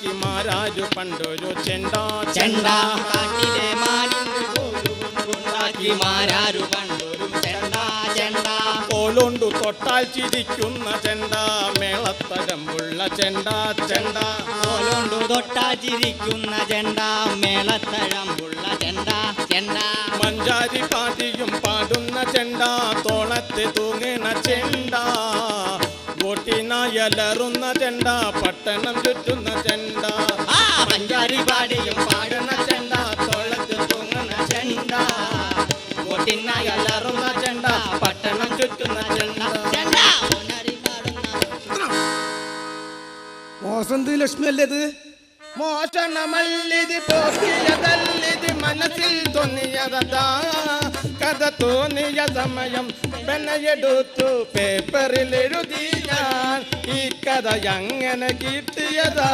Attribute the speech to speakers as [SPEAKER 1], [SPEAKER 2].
[SPEAKER 1] ഉണ്ടാക്കിമാരാരു പണ്ടൊരു ചെണ്ട
[SPEAKER 2] ചെണ്ട കാട്ടിലെ ഉണ്ടാക്കിമാരാരു പണ്ടൊരു ചെണ്ട ചെണ്ട
[SPEAKER 1] കോലുണ്ടു തൊട്ടാൽ ചിരിക്കുന്ന ചെണ്ട മേളത്തരമ്പുള്ള ചെണ്ട ചെണ്ട
[SPEAKER 2] കോലുണ്ടു തൊട്ടാൽ ചിരിക്കുന്ന ചെണ്ട മേളത്തഴമ്പുള്ള ചെണ്ട ചെണ്ട
[SPEAKER 1] മഞ്ചാരി പാതിയും പാടുന്ന ചെണ്ട തോളത്ത് തൂങ്ങണ ചെണ്ട ഗോട്ടിനായലറുന്ന ചെണ്ട പട്ടണം ചുറ്റുന്ന ചെണ്ട
[SPEAKER 2] മഞ്ചാരി പാടിയും പാടുന്ന ചെണ്ട തോളത്ത് തൂങ്ങുന്ന ചെണ്ട ഗോട്ടിനായലറുന്ന ചെണ്ട പട്ടണം ചുറ്റുന്ന ചെണ്ട ചെണ്ട
[SPEAKER 3] മോസന്ത് ലക്ഷ്മി അല്ലേത്?
[SPEAKER 1] മോഷണമല്ലിത് പോക്കിയതല്ലിത് മനസ്സിൽ തോന്നിയതാ കഥ തോന്നിയ സമയം പെനയെടുത്തു പേപ്പറിൽ എഴുതി ഞാൻ ഈ കഥ എങ്ങനെ കിട്ടിയതാ